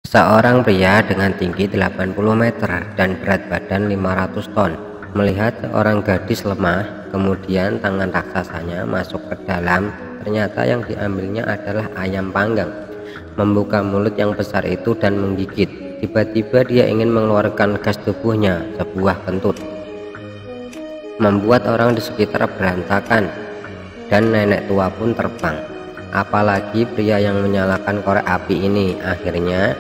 Seorang pria dengan tinggi 80 meter dan berat badan 500 ton melihat seorang gadis lemah, kemudian tangan raksasanya masuk ke dalam. Ternyata yang diambilnya adalah ayam panggang. Membuka mulut yang besar itu dan menggigit. Tiba-tiba dia ingin mengeluarkan gas tubuhnya, sebuah kentut. Membuat orang di sekitar berantakan dan nenek tua pun terbang. Apalagi pria yang menyalakan korek api ini. Akhirnya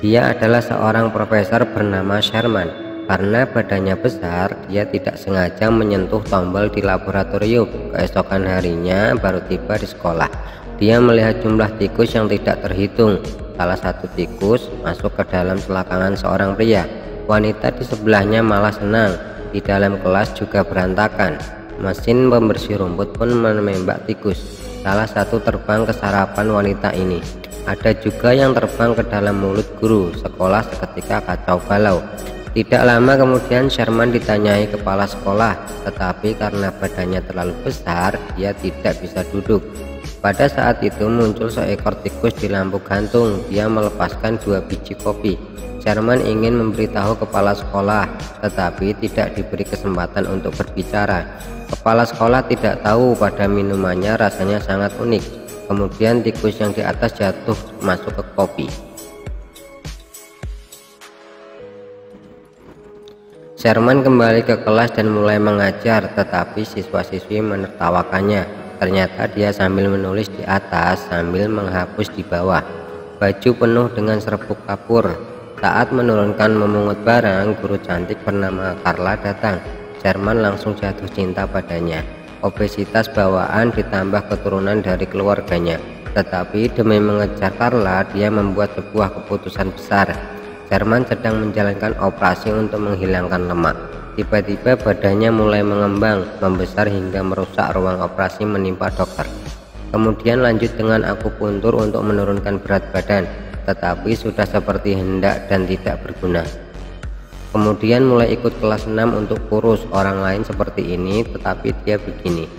dia adalah seorang profesor bernama Sherman. Karena badannya besar, dia tidak sengaja menyentuh tombol di laboratorium. Keesokan harinya baru tiba di sekolah. Dia melihat jumlah tikus yang tidak terhitung. Salah satu tikus masuk ke dalam selakangan seorang pria. Wanita di sebelahnya malah senang. Di dalam kelas juga berantakan. Mesin pembersih rumput pun menembak tikus. Salah satu terbang ke sarapan wanita ini. Ada juga yang terbang ke dalam mulut guru. Sekolah seketika kacau balau. Tidak lama kemudian Sherman ditanyai kepala sekolah, tetapi karena badannya terlalu besar, dia tidak bisa duduk. Pada saat itu muncul seekor tikus di lampu gantung. Dia melepaskan 2 biji kopi. Sherman ingin memberitahu kepala sekolah, tetapi tidak diberi kesempatan untuk berbicara. Kepala sekolah tidak tahu pada minumannya rasanya sangat unik. Kemudian tikus yang di atas jatuh masuk ke kopi. Sherman kembali ke kelas dan mulai mengajar, tetapi siswa-siswi menertawakannya. Ternyata dia sambil menulis di atas sambil menghapus di bawah. Baju penuh dengan serbuk kapur. Saat menurunkan memungut barang, guru cantik bernama Carla datang. Sherman langsung jatuh cinta padanya. Obesitas bawaan ditambah keturunan dari keluarganya. Tetapi demi mengejar Carla, dia membuat sebuah keputusan besar. Sherman sedang menjalankan operasi untuk menghilangkan lemak. Tiba-tiba badannya mulai mengembang, membesar hingga merusak ruang operasi menimpa dokter. Kemudian lanjut dengan akupuntur untuk menurunkan berat badan, tetapi sudah seperti hendak dan tidak berguna. Kemudian mulai ikut kelas 6 untuk kurus. Orang lain seperti ini, tetapi dia begini.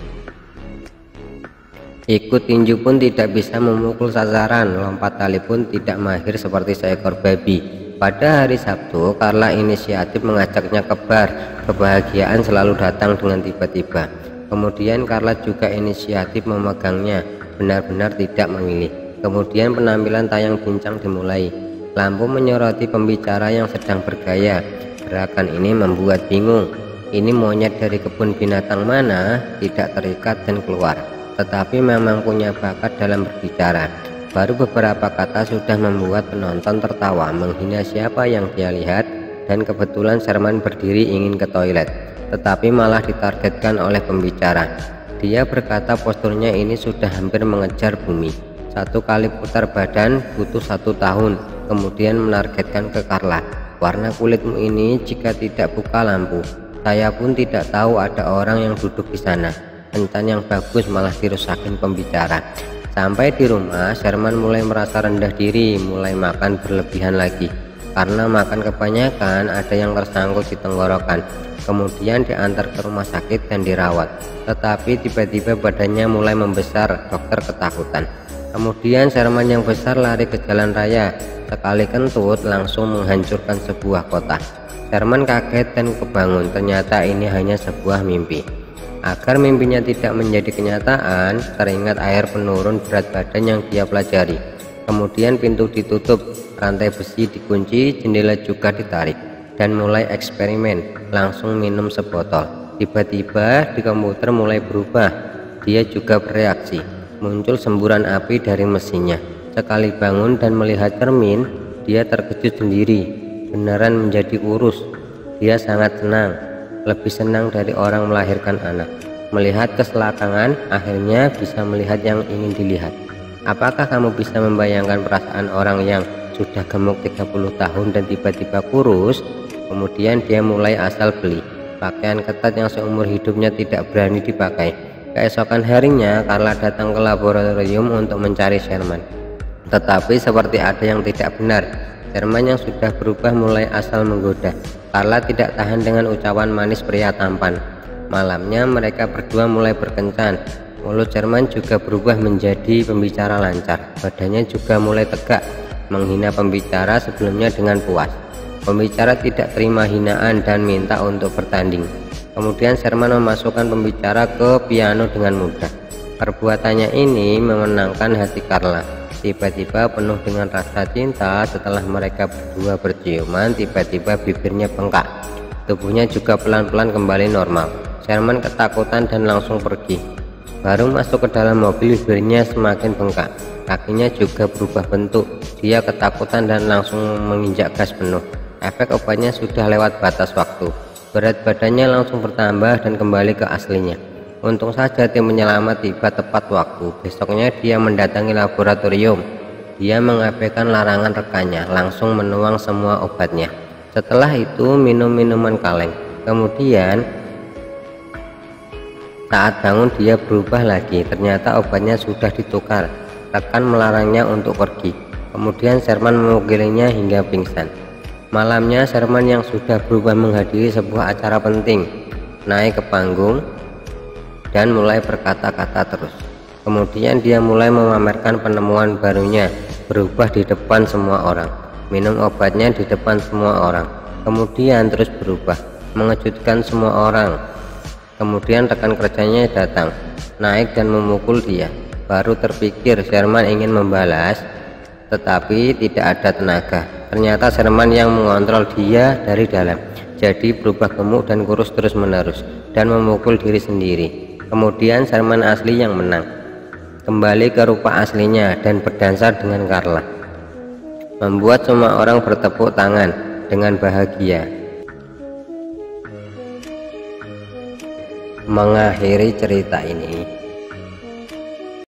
Ikut tinju pun tidak bisa memukul sasaran, lompat tali pun tidak mahir seperti seekor babi. Pada hari Sabtu, Carla inisiatif mengajaknya ke bar. Kebahagiaan selalu datang dengan tiba-tiba. Kemudian Carla juga inisiatif memegangnya, benar-benar tidak memilih. Kemudian penampilan tayang bincang dimulai. Lampu menyoroti pembicara yang sedang bergaya. Gerakan ini membuat bingung. Ini monyet dari kebun binatang mana? Tidak terikat dan keluar, tetapi memang punya bakat dalam berbicara. Baru beberapa kata sudah membuat penonton tertawa, menghina siapa yang dia lihat. Dan kebetulan Sherman berdiri ingin ke toilet, tetapi malah ditargetkan oleh pembicara. Dia berkata posturnya ini sudah hampir mengejar bumi. 1 kali putar badan butuh 1 tahun. Kemudian menargetkan ke Carla. Warna kulitmu ini jika tidak buka lampu, saya pun tidak tahu ada orang yang duduk di sana. Kencan yang bagus malah dirusakin pembicara. Sampai di rumah, Sherman mulai merasa rendah diri, mulai makan berlebihan lagi. Karena makan kebanyakan, ada yang tersangkut di tenggorokan. Kemudian diantar ke rumah sakit dan dirawat. Tetapi tiba-tiba badannya mulai membesar, dokter ketakutan. Kemudian Sherman yang besar lari ke jalan raya. Sekali kentut langsung menghancurkan sebuah kota. Sherman kaget dan kebangun. Ternyata ini hanya sebuah mimpi. Agar mimpinya tidak menjadi kenyataan, teringat air penurun berat badan yang dia pelajari. Kemudian pintu ditutup, rantai besi dikunci, jendela juga ditarik, dan mulai eksperimen. Langsung minum sebotol. Tiba-tiba di komputer mulai berubah. Dia juga bereaksi. Muncul semburan api dari mesinnya. Sekali bangun dan melihat cermin, dia terkejut sendiri. Beneran menjadi kurus. Dia sangat senang, lebih senang dari orang melahirkan anak. Melihat keselakangan, akhirnya bisa melihat yang ingin dilihat. Apakah kamu bisa membayangkan perasaan orang yang sudah gemuk 30 tahun dan tiba-tiba kurus? Kemudian dia mulai asal beli pakaian ketat yang seumur hidupnya tidak berani dipakai. Keesokan harinya, Carla datang ke laboratorium untuk mencari Sherman. Tetapi seperti ada yang tidak benar. Sherman yang sudah berubah mulai asal menggoda. Carla tidak tahan dengan ucapan manis pria tampan. Malamnya mereka berdua mulai berkencan. Mulut Sherman juga berubah menjadi pembicara lancar. Badannya juga mulai tegak, menghina pembicara sebelumnya dengan puas. Pembicara tidak terima hinaan dan minta untuk bertanding. Kemudian Sherman memasukkan pembicara ke piano dengan mudah. Perbuatannya ini memenangkan hati Carla. Tiba-tiba penuh dengan rasa cinta, setelah mereka berdua berciuman, tiba-tiba bibirnya bengkak. Tubuhnya juga pelan-pelan kembali normal. Sherman ketakutan dan langsung pergi. Baru masuk ke dalam mobil, bibirnya semakin bengkak. Kakinya juga berubah bentuk. Dia ketakutan dan langsung menginjak gas penuh. Efek obatnya sudah lewat batas waktu. Berat badannya langsung bertambah dan kembali ke aslinya. Untung saja tim penyelamat tiba tepat waktu. Besoknya dia mendatangi laboratorium. Dia mengabaikan larangan rekannya, langsung menuang semua obatnya. Setelah itu minum minuman kaleng. Kemudian saat bangun dia berubah lagi. Ternyata obatnya sudah ditukar. Rekan melarangnya untuk pergi. Kemudian Sherman memukilinya hingga pingsan. Malamnya Sherman yang sudah berubah menghadiri sebuah acara penting, naik ke panggung dan mulai berkata-kata terus. Kemudian dia mulai memamerkan penemuan barunya, berubah di depan semua orang, minum obatnya di depan semua orang, kemudian terus berubah, mengejutkan semua orang. Kemudian rekan kerjanya datang, naik dan memukul dia. Baru terpikir Sherman ingin membalas, tetapi tidak ada tenaga. Ternyata Sherman yang mengontrol dia dari dalam, jadi berubah gemuk dan kurus terus-menerus dan memukul diri sendiri. Kemudian Sherman asli yang menang, kembali ke rupa aslinya dan berdansa dengan Carla, membuat semua orang bertepuk tangan dengan bahagia. Mengakhiri cerita ini,